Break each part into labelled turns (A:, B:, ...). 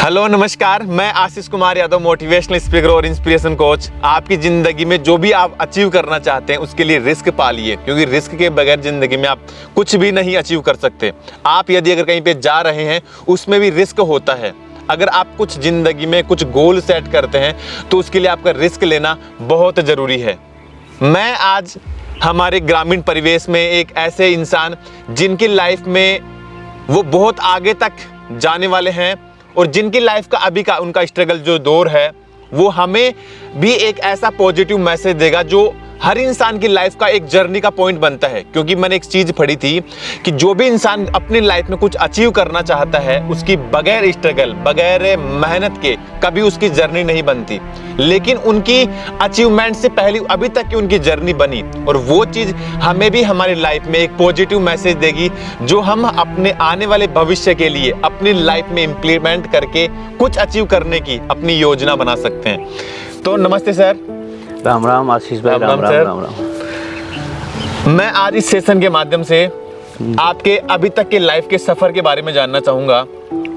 A: Hello नमस्कार, मैं Ashish Kumar Yadav, motivational speaker और इंस्पिरेशन कोच। आपकी ज़िंदगी में जो भी आप अचीव करना चाहते हैं उसके लिए रिस्क पालिए, क्योंकि रिस्क के बगैर ज़िंदगी में आप कुछ भी नहीं अचीव कर सकते। आप यदि अगर कहीं पे जा रहे हैं उसमें भी रिस्क होता है। अगर आप कुछ ज़िंदगी में कुछ गोल सेट करते हैं तो उसके लिए आपका रिस्क लेना बहुत ज़रूरी है। मैं आज हमारे ग्रामीण परिवेश में एक ऐसे इंसान जिनकी लाइफ में वो बहुत आगे तक जाने वाले हैं और जिनकी लाइफ का अभी का उनका स्ट्रगल जो दौर है वो हमें भी एक ऐसा पॉजिटिव मैसेज देगा जो हर इंसान की लाइफ का एक जर्नी का पॉइंट बनता है। क्योंकि मैंने एक चीज़ पढ़ी थी कि जो भी इंसान अपनी लाइफ में कुछ अचीव करना चाहता है उसकी बगैर स्ट्रगल, बगैर मेहनत के कभी उसकी जर्नी नहीं बनती। लेकिन उनकी अचीवमेंट से पहले अभी तक की उनकी जर्नी बनी और वो चीज़ हमें भी हमारी लाइफ में एक पॉजिटिव मैसेज देगी जो हम अपने आने वाले भविष्य के लिए अपनी लाइफ में इम्प्लीमेंट करके कुछ अचीव करने की अपनी योजना बना सकते हैं। तो नमस्ते सर।
B: राम राम आशीष भाई। राम राम, राम राम।
A: मैं आज इस सेशन के माध्यम से आपके अभी तक के लाइफ के सफर के बारे में जानना चाहूंगा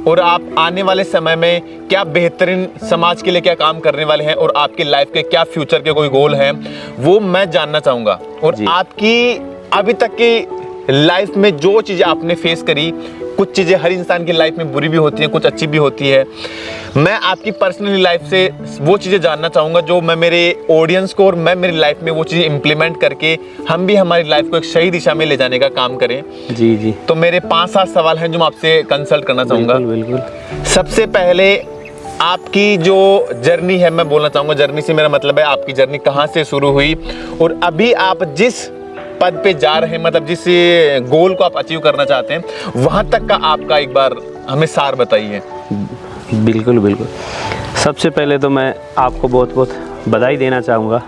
A: और आप आने वाले समय में क्या बेहतरीन समाज के लिए क्या काम करने वाले हैं और आपकी लाइफ के क्या फ्यूचर के कोई गोल हैं वो मैं जानना चाहूंगा। और आपकी अभी तक की लाइफ में जो चीज़ें आपने फेस करी, कुछ चीज़ें हर इंसान की लाइफ में बुरी भी होती हैं, कुछ अच्छी भी होती है। मैं आपकी पर्सनली लाइफ से वो चीज़ें जानना चाहूँगा जो मैं मेरे ऑडियंस को और मैं मेरी लाइफ में वो चीज़ें इम्प्लीमेंट करके हम भी हमारी लाइफ को एक सही दिशा में ले जाने का काम करें।
B: जी जी।
A: तो मेरे 5-7 सवाल हैं जो मैं आपसे कंसल्ट करना चाहूँगा।
B: बिल्कुल।
A: सबसे पहले आपकी जो जर्नी है, मैं बोलना चाहूँगा जर्नी से मेरा मतलब है आपकी जर्नी कहाँ से शुरू हुई और अभी आप जिस पद पे जा रहे हैं, मतलब जिस गोल को आप अचीव करना चाहते हैं वहाँ तक का आपका एक बार हमें सार बताइए।
B: बिल्कुल बिल्कुल। सबसे पहले तो मैं आपको बहुत बहुत बधाई देना चाहूँगा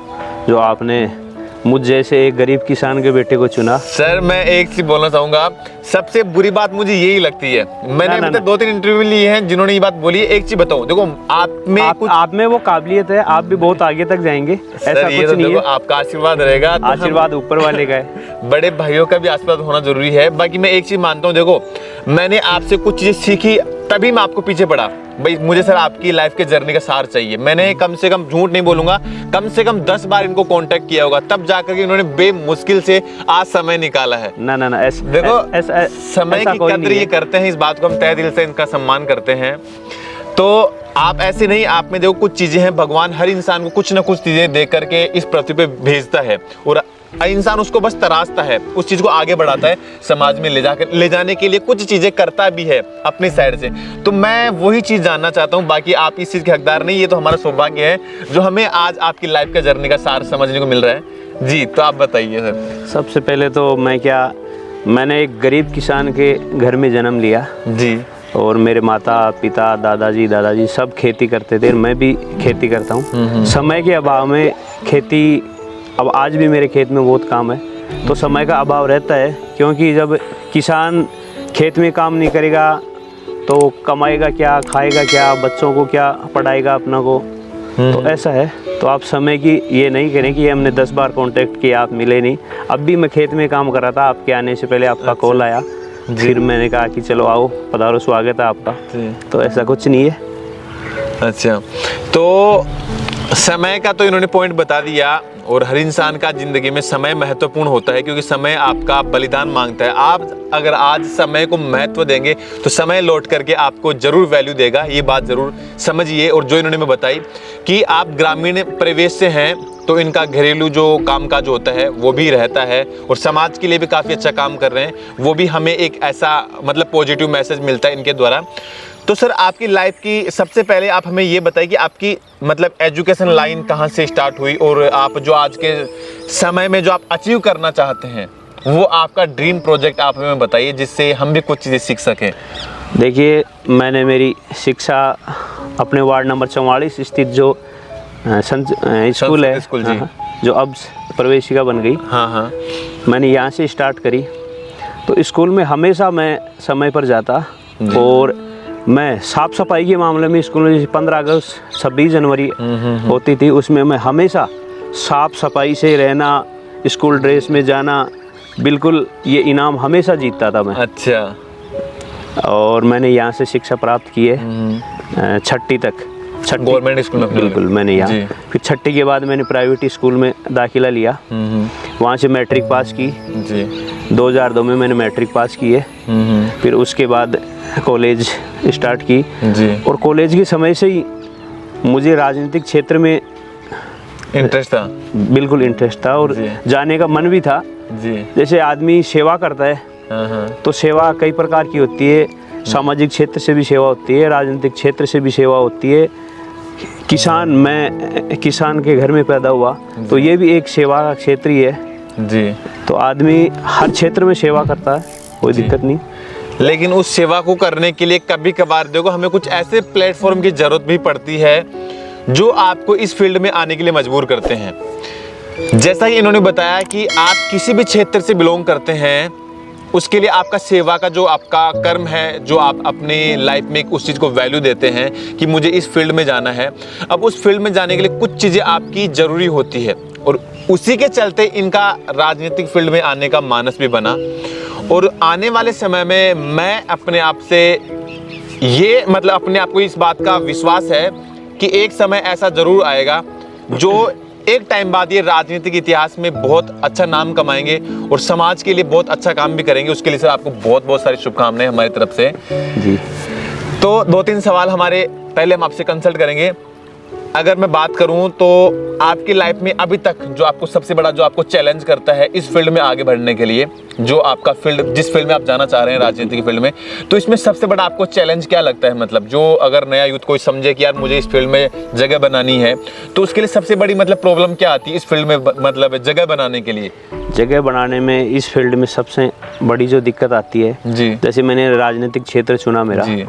B: जो आपने मुझ जैसे एक गरीब किसान के बेटे को चुना।
A: सर मैं एक चीज बोलना चाहूँगा, सबसे बुरी बात मुझे यही लगती है, मैंने अभी तक 2-3 इंटरव्यू लिए हैं जिन्होंने ये बात बोली है। एक चीज बताऊँ, देखो आप में
B: वो काबिलियत है, आप भी बहुत आगे तक जाएंगे। ऐसा
A: ये
B: कुछ
A: तो
B: नहीं है,
A: आपका आशीर्वाद रहेगा। तो
B: आशीर्वाद ऊपर वाले का है।
A: बड़े भाइयों का भी आशीर्वाद होना जरूरी है। बाकी मैं एक चीज मानता हूँ, देखो मैंने आपसे कुछ चीजें सीखी तभी मैं आपको पीछे पड़ा। भाई मुझे सर आपकी लाइफ के जर्नी का सार चाहिए। मैंने कम से कम, झूठ नहीं बोलूंगा, कम से कम 10 बार इनको कांटेक्ट किया होगा, तब जाकर के इन्होंने बेमुश्किल से आज समय निकाला है।
B: ना
A: देखो समय की कद्र ये करते हैं, इस बात को हम तहे दिल से इनका सम्मान करते हैं। तो आप ऐसे नहीं, आप में देखो कुछ चीजें हैं, भगवान हर इंसान को कुछ ना कुछ चीजें दे करके इस पृथ्वी पे भेजता है और इंसान उसको बस तराशता है, उस चीज को आगे बढ़ाता है, समाज में ले जाने के लिए कुछ चीजें करता भी है अपनी साइड से। तो मैं वही चीज जानना चाहता हूँ। बाकी आप इस चीज के हकदार नहीं, ये तो हमारा सौभाग्य है जो हमें आज आपकी लाइफ का जर्नी का सार समझने को मिल रहा है। जी तो आप बताइए सर।
B: सबसे पहले तो मैंने एक गरीब किसान के घर में जन्म लिया जी, और मेरे माता पिता दादाजी सब खेती करते थे, मैं भी खेती करता हूँ। समय के अभाव में खेती, अब आज भी मेरे खेत में बहुत काम है, तो समय का अभाव रहता है, क्योंकि जब किसान खेत में काम नहीं करेगा तो कमाएगा क्या, खाएगा क्या, बच्चों को क्या पढ़ाएगा अपना को। तो ऐसा है। तो आप समय की ये नहीं करें कि हमने 10 बार कांटेक्ट किया, आप मिले नहीं। अब भी मैं खेत में काम कर रहा था, आपके आने से पहले आपका कॉल आया, फिर मैंने कहा कि चलो आओ, पधारो, स्वागत है आपका। तो ऐसा कुछ नहीं है।
A: अच्छा, तो समय का तो इन्होंने पॉइंट बता दिया और हर इंसान का जिंदगी में समय महत्वपूर्ण होता है, क्योंकि समय आपका बलिदान मांगता है। आप अगर आज समय को महत्व देंगे तो समय लौट करके आपको जरूर वैल्यू देगा, ये बात जरूर समझिए। और जो इन्होंने मैं बताई कि आप ग्रामीण परिवेश से हैं तो इनका घरेलू जो कामकाज होता है वो भी रहता है और समाज के लिए भी काफ़ी अच्छा काम कर रहे हैं, वो भी हमें एक ऐसा मतलब पॉजिटिव मैसेज मिलता है इनके द्वारा। तो सर आपकी लाइफ की सबसे पहले आप हमें ये बताइए कि आपकी मतलब एजुकेशन लाइन कहाँ से स्टार्ट हुई और आप जो आज के समय में जो आप अचीव करना चाहते हैं वो आपका ड्रीम प्रोजेक्ट आप हमें बताइए, जिससे हम भी कुछ चीज़ें सीख सकें।
B: देखिए, मैंने मेरी शिक्षा अपने वार्ड नंबर 44 स्थित जो स्कूल है, जो अब प्रवेशिका बन गई, मैंने यहाँ से स्टार्ट करी। तो स्कूल में हमेशा मैं समय पर जाता और मैं साफ़ सफाई के मामले में स्कूल में 15 अगस्त 26 जनवरी होती थी, उसमें मैं हमेशा साफ़ सफाई से रहना, स्कूल ड्रेस में जाना, बिल्कुल ये इनाम हमेशा जीतता था मैं।
A: अच्छा।
B: और मैंने यहाँ से शिक्षा प्राप्त की है। छठी तक।
A: गवर्नमेंट स्कूल में?
B: बिल्कुल, मैंने यहाँ।
A: जी।
B: फिर छठी के बाद मैंने प्राइवेट स्कूल में दाखिला लिया, वहाँ से मैट्रिक पास की
A: जी।
B: 2002 में मैंने मैट्रिक पास की है। फिर उसके बाद कॉलेज स्टार्ट की
A: जी।
B: और कॉलेज के समय से ही मुझे राजनीतिक क्षेत्र में
A: इंटरेस्ट था?
B: बिल्कुल इंटरेस्ट था और
A: जी।
B: जाने का मन भी था।
A: जी।
B: जैसे आदमी सेवा करता है,
A: हाँ।
B: तो सेवा कई प्रकार की होती है, सामाजिक क्षेत्र से भी सेवा होती है, राजनीतिक क्षेत्र से भी सेवा होती है। मैं किसान के घर में पैदा हुआ, तो ये भी एक सेवा का क्षेत्र ही है।
A: जी।
B: तो आदमी हर क्षेत्र में सेवा करता है, कोई दिक्कत नहीं।
A: लेकिन उस सेवा को करने के लिए कभी कभार देखो हमें कुछ ऐसे प्लेटफॉर्म की जरूरत भी पड़ती है जो आपको इस फील्ड में आने के लिए मजबूर करते हैं। जैसा कि इन्होंने बताया कि आप किसी भी क्षेत्र से बिलोंग करते हैं, उसके लिए आपका सेवा का जो आपका कर्म है, जो आप अपने लाइफ में उस चीज़ को वैल्यू देते हैं कि मुझे इस फील्ड में जाना है। अब उस फील्ड में जाने के लिए कुछ चीज़ें आपकी ज़रूरी होती है और उसी के चलते इनका राजनीतिक फील्ड में आने का मानस भी बना। और आने वाले समय में मैं अपने आप से ये मतलब अपने आप को इस बात का विश्वास है कि एक समय ऐसा ज़रूर आएगा जो एक टाइम बाद ये राजनीतिक इतिहास में बहुत अच्छा नाम कमाएंगे और समाज के लिए बहुत अच्छा काम भी करेंगे। उसके लिए सर आपको बहुत बहुत सारी शुभकामनाएं हमारी तरफ से।
B: जी।
A: तो 2-3 सवाल हमारे पहले हम आपसे कंसल्ट करेंगे। अगर मैं बात करूं तो आपकी लाइफ में अभी तक जो आपको सबसे बड़ा जो आपको चैलेंज करता है इस फील्ड में आगे बढ़ने के लिए, जो आपका फील्ड जिस फील्ड में आप जाना चाह रहे हैं राजनीति की फील्ड में, तो इसमें सबसे बड़ा आपको चैलेंज क्या लगता है? मतलब जो अगर नया यूथ कोई समझे कि यार मुझे इस फील्ड में जगह बनानी है, तो उसके लिए सबसे बड़ी मतलब प्रॉब्लम क्या आती है इस फील्ड में, मतलब जगह बनाने के लिए?
B: जगह बनाने में इस फील्ड में सबसे बड़ी जो दिक्कत आती है
A: जी।
B: जैसे मैंने राजनीतिक क्षेत्र चुना मेरा
A: जी।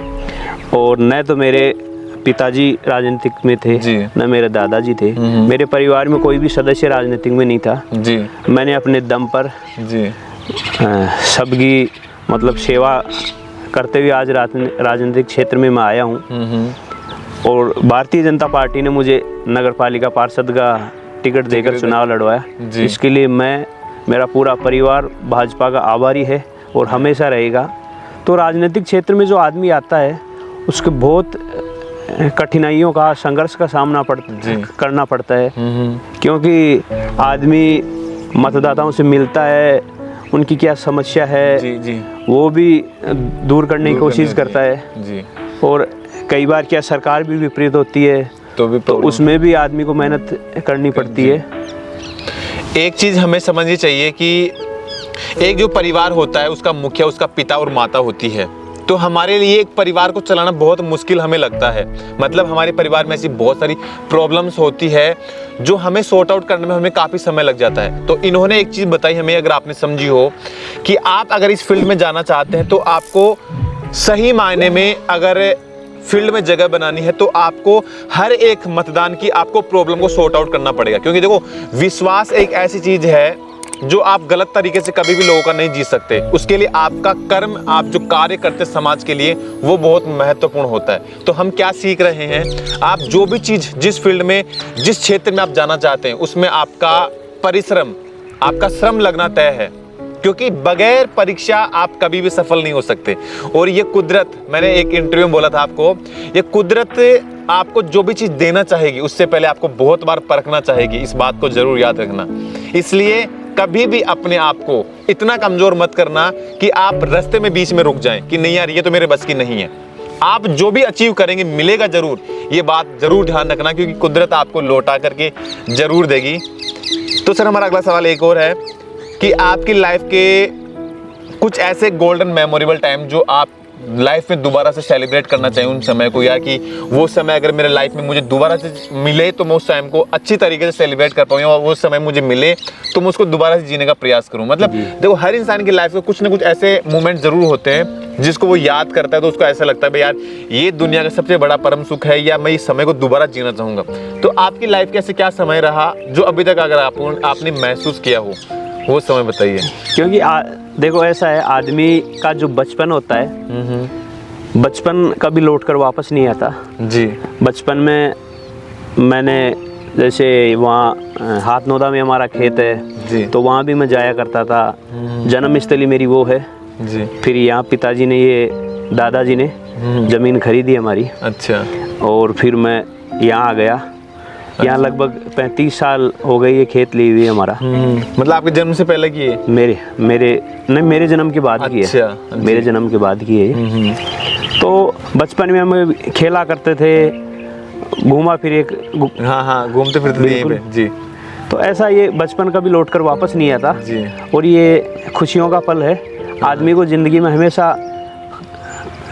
B: और न तो मेरे पिताजी राजनीतिक में थे, न मेरे दादाजी थे, मेरे परिवार में कोई भी सदस्य राजनीतिक में नहीं था। जी। मैंने अपने दम पर जी सबकी मतलब सेवा करते हुए आज राजनीतिक क्षेत्र में मैं आया हूँ। और भारतीय जनता पार्टी ने मुझे नगर पालिका पार्षद का टिकट देकर चुनाव लड़वाया। इसके लिए मेरा पूरा परिवार भाजपा का आभारी है और हमेशा रहेगा। तो राजनीतिक क्षेत्र में जो आदमी आता है उसको बहुत कठिनाइयों का, संघर्ष का सामना करना पड़ता है, क्योंकि आदमी मतदाताओं से मिलता है, उनकी क्या समस्या है जी। वो भी दूर करने की कोशिश करता है जी। और कई बार क्या सरकार भी विपरीत होती है तो उसमें भी आदमी को मेहनत करनी पड़ती है।
A: एक चीज़ हमें समझनी चाहिए कि एक जो परिवार होता है उसका मुखिया उसका पिता और माता होती है। तो हमारे लिए एक परिवार को चलाना बहुत मुश्किल हमें लगता है। मतलब हमारे परिवार में ऐसी बहुत सारी प्रॉब्लम्स होती है जो हमें सॉर्ट आउट करने में हमें काफ़ी समय लग जाता है। तो इन्होंने एक चीज़ बताई हमें, अगर आपने समझी हो, कि आप अगर इस फील्ड में जाना चाहते हैं तो आपको सही मायने में अगर फील्ड में जगह बनानी है तो आपको हर एक मतदान की आपको प्रॉब्लम को सॉर्ट आउट करना पड़ेगा। क्योंकि देखो विश्वास एक ऐसी चीज़ है जो आप गलत तरीके से कभी भी लोगों का नहीं जी सकते। उसके लिए आपका कर्म, आप जो कार्य करते समाज के लिए, वो बहुत महत्वपूर्ण होता है। तो हम क्या सीख रहे हैं, आप जो भी चीज़ जिस फील्ड में जिस क्षेत्र में आप जाना चाहते हैं उसमें आपका परिश्रम, आपका श्रम लगना तय है। क्योंकि बगैर परीक्षा आप कभी भी सफल नहीं हो सकते। और ये कुदरत, मैंने एक इंटरव्यू में बोला था आपको, ये कुदरत आपको जो भी चीज़ देना चाहेगी उससे पहले आपको बहुत बार परखना चाहेगी। इस बात को जरूर याद रखना। इसलिए कभी भी अपने आप को इतना कमजोर मत करना कि आप रास्ते में बीच में रुक जाएं कि नहीं यार ये तो मेरे बस की नहीं है। आप जो भी अचीव करेंगे मिलेगा जरूर, ये बात जरूर ध्यान रखना, क्योंकि कुदरत आपको लौटा करके जरूर देगी। तो सर हमारा अगला सवाल एक और है कि आपकी लाइफ के कुछ ऐसे गोल्डन मेमोरेबल टाइम जो आप लाइफ में दोबारा से सेलिब्रेट करना चाहिए उन समय को, यार कि वो समय अगर मेरे लाइफ में मुझे दोबारा से मिले तो मैं उस टाइम को अच्छी तरीके से सेलिब्रेट कर पाऊँ, और वो समय मुझे मिले तो मैं उसको दोबारा से जीने का प्रयास करूँ। मतलब देखो हर इंसान की लाइफ में कुछ ना कुछ ऐसे मोमेंट जरूर होते हैं जिसको वो याद करता है तो उसको ऐसा लगता है भाई यार ये दुनिया का सबसे बड़ा परम सुख है, या मैं इस समय को दोबारा जीना चाहूँगा। तो आपकी लाइफ के ऐसे क्या समय रहा जो अभी तक अगर आपने महसूस किया हो, वो समय बताइए।
B: क्योंकि देखो ऐसा है, आदमी का जो बचपन होता है, बचपन कभी लौट कर वापस नहीं आता जी। बचपन में मैंने जैसे वहाँ हाथनोदा में हमारा खेत है जी, तो वहाँ भी मैं जाया करता था। जन्मस्थली मेरी वो है जी। फिर यहाँ पिताजी ने, ये दादाजी ने ज़मीन खरीदी हमारी।
A: अच्छा।
B: और फिर मैं यहाँ आ गया। यहाँ लगभग 35 साल हो गए ये खेत ली हुई है हमारा।
A: मतलब आपके जन्म से पहले की है?
B: मेरे जन्म के बाद की है।
A: अच्छा,
B: मेरे जन्म के बाद की है ये। तो बचपन में हम खेला करते थे, घूमा फिर एक।
A: हाँ, घूमते फिरते थे यहीं पे जी।
B: तो ऐसा ये बचपन कभी लौट कर वापस नहीं आता
A: जी।
B: और ये खुशियों का पल है। आदमी को ज़िंदगी में हमेशा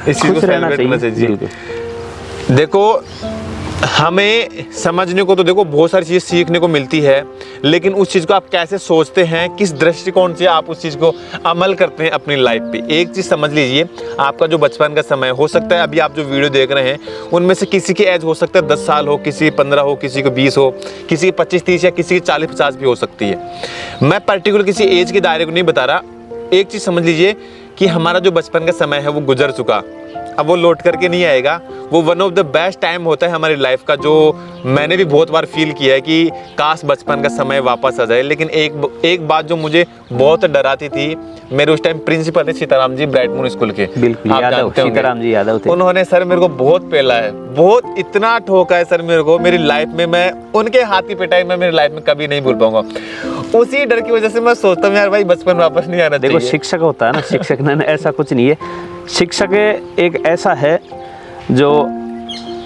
A: इस चीज़ को
B: खुश रहना
A: सेलिब्रेट करना
B: चाहिए।
A: चाहिए। देखो, हमें समझने को तो देखो बहुत सारी चीज़ सीखने को मिलती है, लेकिन उस चीज़ को आप कैसे सोचते हैं, किस दृष्टिकोण से आप उस चीज़ को अमल करते हैं अपनी लाइफ पे। एक चीज़ समझ लीजिए, आपका जो बचपन का समय हो सकता है, अभी आप जो वीडियो देख रहे हैं उनमें से किसी की एज हो सकता है 10 साल हो, किसी की 15 हो, किसी को 20 हो, किसी की 25-30 या किसी की 40-50 भी हो सकती है। मैं पर्टिकुलर किसी एज के दायरे को नहीं बता रहा। एक चीज़ समझ लीजिए कि हमारा जो बचपन का समय है वो गुजर चुका, अब वो लौट करके नहीं आएगा। वो one of the best time होता है हमारी लाइफ का, जो मैंने भी बहुत बार फील किया है कि काश बचपन का समय वापस आ जाए। लेकिन एक बात जो मुझे बहुत डराती थी, मेरे उस टाइम प्रिंसिपल थे Sitaram ji bright moon school के।
B: बिल्कुल यादव, सीताराम जी यादव थे।
A: उन्होंने सर मेरे को बहुत पेला है, बहुत इतना ठोका है सर मेरे को मेरी लाइफ में। मैं उनके हाथ की पिटाई मैं मेरी लाइफ में कभी नहीं भूल पाऊंगा। उसी डर की वजह से मैं सोचता हूँ यार भाई बचपन वापस नहीं आना चाहिए।
B: देखो शिक्षक होता है ना, शिक्षक ने ऐसा कुछ नहीं है। शिक्षक एक ऐसा है जो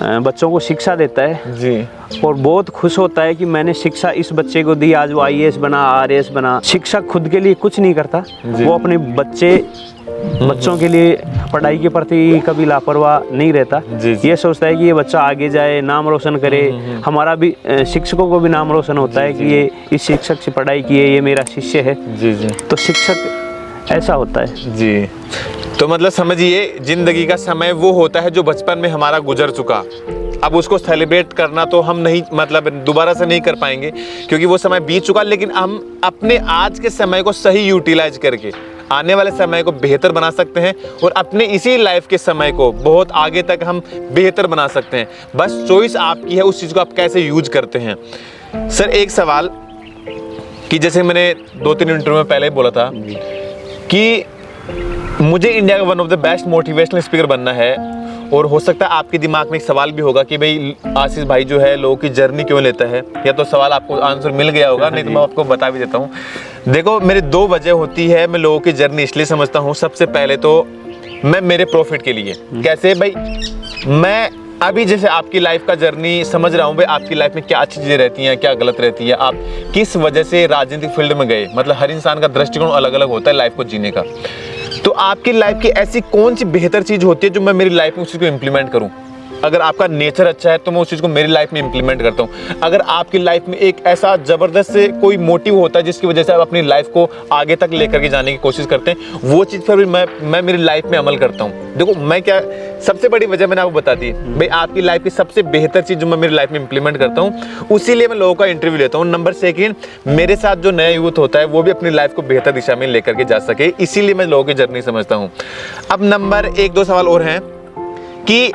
B: बच्चों को शिक्षा देता है
A: जी,
B: और बहुत खुश होता है कि मैंने शिक्षा इस बच्चे को दी, आज वो IAS बना, RAS बना। शिक्षक खुद के लिए कुछ नहीं करता, वो अपने बच्चों के लिए पढ़ाई के प्रति कभी लापरवाह नहीं रहता। ये सोचता है कि ये बच्चा आगे जाए, नाम रोशन करे। हमारा भी शिक्षकों को भी नाम रोशन होता है कि ये इस शिक्षक से पढ़ाई की है, ये मेरा शिष्य है। जी। तो शिक्षक ऐसा होता है जी।
A: तो मतलब समझिए, जिंदगी का समय वो होता है जो बचपन में हमारा गुजर चुका। अब उसको सेलिब्रेट करना तो हम नहीं, मतलब दोबारा से नहीं कर पाएंगे क्योंकि वो समय बीत चुका। लेकिन हम अपने आज के समय को सही यूटिलाइज करके आने वाले समय को बेहतर बना सकते हैं और अपने इसी लाइफ के समय को बहुत आगे तक हम बेहतर बना सकते हैं। बस चॉइस आपकी है, उस चीज़ को आप कैसे यूज करते हैं। सर एक सवाल कि जैसे मैंने 2-3 इंटरव्यू में पहले ही बोला था कि मुझे इंडिया का one of the best motivational speaker बनना है, और हो सकता है आपके दिमाग में एक सवाल भी होगा कि भाई आशीष भाई जो है लोगों की जर्नी क्यों लेता है, या तो सवाल आपको आंसर मिल गया होगा, नहीं तो मैं आपको बता भी देता हूँ। देखो मेरी 2 वजह होती है मैं लोगों की जर्नी इसलिए समझता हूँ। सबसे पहले तो मैं मेरे प्रॉफिट के लिए, कैसे भाई, मैं अभी जैसे आपकी लाइफ का जर्नी समझ रहा हूँ भाई, आपकी लाइफ में क्या अच्छी चीज़ें रहती हैं, क्या गलत रहती है, आप किस वजह से राजनीतिक फील्ड में गए। मतलब हर इंसान का दृष्टिकोण अलग अलग होता है लाइफ को जीने का। तो आपकी लाइफ की ऐसी कौन सी बेहतर चीज़ होती है जो मैं मेरी लाइफ में उस चीज़ को इम्प्लीमेंट करूँ। अगर आपका नेचर अच्छा है तो मैं उस चीज़ को मेरी लाइफ में इम्प्लीमेंट करता हूँ। अगर आपकी लाइफ में एक ऐसा ज़बरदस्त से कोई मोटिव होता है जिसकी वजह से आप अपनी लाइफ को आगे तक लेकर के जाने की कोशिश करते हैं, वो चीज़ पर भी मैं मेरी लाइफ में अमल करता हूँ। देखो मैं क्या, सबसे बड़ी वजह मैंने आपको बता दी भाई, आपकी लाइफ की सबसे बेहतर चीज़ जो मैं मेरी लाइफ में इम्प्लीमेंट करता हूँ, उसीलिए मैं लोगों का इंटरव्यू लेता हूँ। नंबर 2, मेरे साथ जो नया यूथ होता है वो भी अपनी लाइफ को बेहतर दिशा में लेकर के जा सके, इसीलिए मैं लोगों की जर्नी समझता हूँ। अब नंबर 1-2 सवाल और हैं कि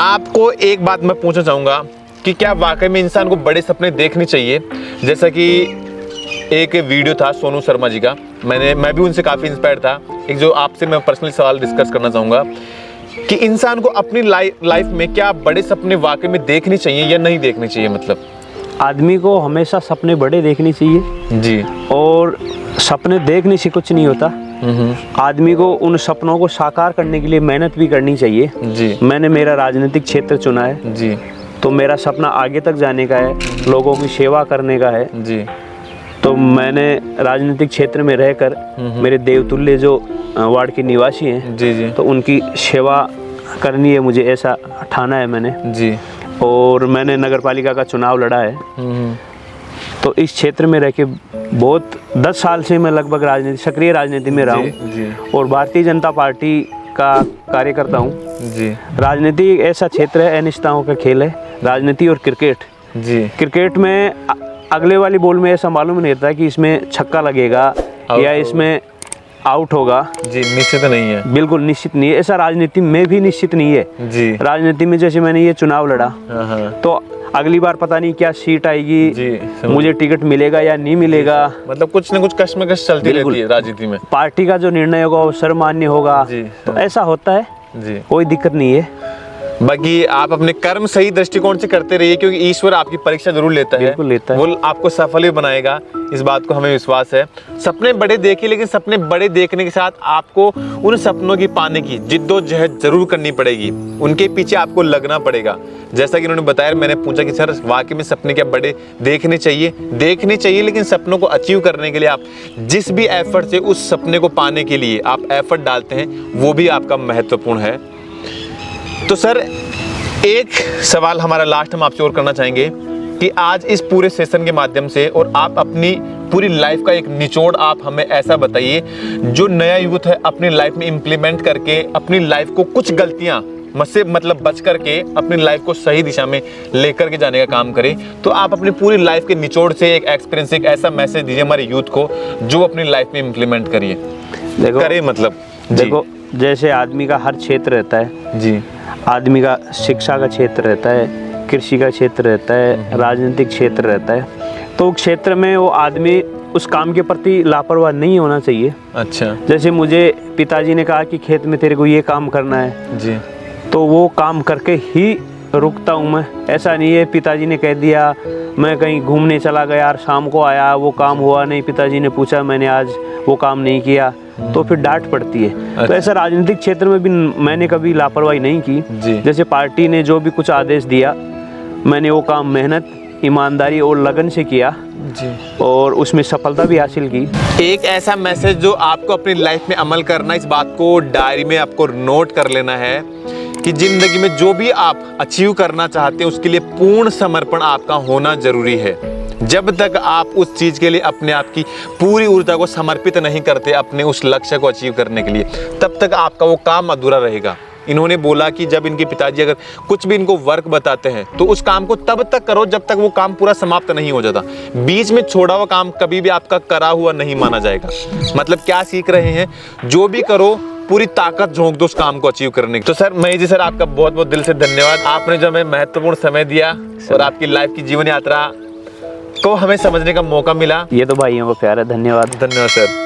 A: आपको एक बात मैं पूछना चाहूँगा कि क्या वाकई में इंसान को बड़े सपने देखने चाहिए। जैसा कि एक वीडियो था सोनू शर्मा जी का, मैं भी उनसे काफ़ी इंस्पायर्ड था। एक जो आपसे मैं पर्सनली सवाल डिस्कस करना चाहूँगा कि इंसान को अपनी लाइफ में क्या बड़े सपने वाकई में देखने चाहिए या नहीं देखने चाहिए। मतलब
B: आदमी को हमेशा सपने बड़े देखने चाहिए
A: जी, और
B: सपने देखने से कुछ नहीं होता। आदमी को उन सपनों को साकार करने के लिए मेहनत भी करनी चाहिए जी। मैंने मेरा राजनीतिक क्षेत्र चुना है जी, तो मेरा सपना आगे तक जाने का है, लोगों की सेवा करने का है जी। तो मैंने राजनीतिक क्षेत्र में रहकर मेरे देवतुल्य जो वार्ड के निवासी हैं जी जी, तो उनकी सेवा करनी है मुझे, ऐसा ठाना है मैंने जी। और मैंने नगर पालिका का चुनाव लड़ा है। तो इस क्षेत्र में रह के बहुत 10 साल से मैं लगभग सक्रिय राजनीति में रहा हूँ और भारतीय जनता पार्टी का कार्यकर्ता हूँ जी। राजनीति एक ऐसा क्षेत्र है, अनिश्चितताओं का खेल है राजनीति और क्रिकेट जी। क्रिकेट में अगले वाली बॉल में ऐसा मालूम नहीं रहता कि इसमें छक्का लगेगा या इसमें आउट होगा
A: जी, निश्चित नहीं है, बिल्कुल
B: निश्चित नहीं है। ऐसा राजनीति में भी निश्चित नहीं है जी। राजनीति में जैसे मैंने ये चुनाव लड़ा तो अगली बार पता नहीं क्या सीट आएगी जी, मुझे टिकट मिलेगा या नहीं मिलेगा,
A: मतलब कुछ न कुछ कश्मकश चलती रहती है राजनीति में।
B: पार्टी का जो निर्णय होगा वो सर्वमान्य होगा जी। तो ऐसा होता है
A: जी।
B: कोई दिक्कत नहीं है।
A: बाकी आप अपने कर्म सही दृष्टिकोण से करते रहिए, क्योंकि ईश्वर आपकी परीक्षा जरूर लेता है,
B: बिल्कुल लेता है।
A: वो आपको सफल भी बनाएगा, इस बात को हमें विश्वास है। सपने बड़े देखिए, लेकिन सपने बड़े देखने के साथ आपको उन सपनों की पाने की जिद्दोजहद जरूर करनी पड़ेगी, उनके पीछे आपको लगना पड़ेगा। जैसा कि उन्होंने बताया, मैंने पूछा कि सर वाकई में सपने क्या बड़े देखने चाहिए, लेकिन सपनों को अचीव करने के लिए आप जिस भी एफर्ट से उस सपने को पाने के लिए आप एफर्ट डालते हैं, वो भी आपका महत्वपूर्ण है। तो सर एक सवाल हमारा लास्ट हम आपसे और करना चाहेंगे कि आज इस पूरे सेशन के माध्यम से और आप अपनी पूरी लाइफ का एक निचोड़ आप हमें ऐसा बताइए जो नया यूथ है अपनी लाइफ में इम्प्लीमेंट करके अपनी लाइफ को कुछ गलतियां से मतलब बच करके अपनी लाइफ को सही दिशा में लेकर के जाने का काम करे। तो आप अपनी पूरी लाइफ के निचोड़ से एक एक्सपीरियंस, एक ऐसा मैसेज दीजिए हमारे यूथ को जो अपनी लाइफ में इम्प्लीमेंट करिए, करे मतलब।
B: देखो, जैसे आदमी का हर क्षेत्र रहता है
A: जी,
B: आदमी का शिक्षा का क्षेत्र रहता है, कृषि का क्षेत्र रहता है, राजनीतिक क्षेत्र रहता है। तो क्षेत्र में वो आदमी उस काम के प्रति लापरवाह नहीं होना चाहिए।
A: अच्छा।
B: जैसे मुझे पिताजी ने कहा कि खेत में तेरे को ये काम करना है
A: जी,
B: तो वो काम करके ही रुकता हूँ मैं। ऐसा नहीं है पिताजी ने कह दिया मैं कहीं घूमने चला गया और शाम को आया वो काम हुआ नहीं, पिताजी ने पूछा मैंने आज वो काम नहीं किया, तो फिर डांट पड़ती है। तो ऐसा राजनीतिक क्षेत्र में भी मैंने कभी लापरवाही नहीं की। जैसे पार्टी ने जो भी कुछ आदेश दिया मैंने वो काम मेहनत, ईमानदारी और लगन से किया जी, और उसमें सफलता भी हासिल की।
A: एक ऐसा मैसेज जो आपको अपनी लाइफ में अमल करना, इस बात को डायरी में आपको नोट कर लेना है कि जिंदगी में जो भी आप अचीव करना चाहते हैं उसके लिए पूर्ण समर्पण आपका होना जरूरी है। जब तक आप उस चीज के लिए अपने आप की पूरी ऊर्जा को समर्पित नहीं करते अपने उस लक्ष्य को अचीव करने के लिए, तब तक आपका वो काम अधूरा रहेगा। इन्होंने बोला कि जब इनके पिताजी अगर कुछ भी इनको वर्क बताते हैं तो उस काम को तब तक करो जब तक वो काम पूरा समाप्त नहीं हो जाता। बीच में छोड़ा हुआ काम कभी भी आपका करा हुआ नहीं माना जाएगा। मतलब क्या सीख रहे हैं, जो भी करो पूरी ताकत झोंक दो उस काम को अचीव करने की। तो सर महेश जी, सर आपका बहुत बहुत दिल से धन्यवाद। आपने जो हमें महत्वपूर्ण समय दिया और आपकी लाइफ की जीवन यात्रा को हमें समझने का मौका मिला।
B: ये तो भाइयों को प्यार है। धन्यवाद।
A: धन्यवाद सर।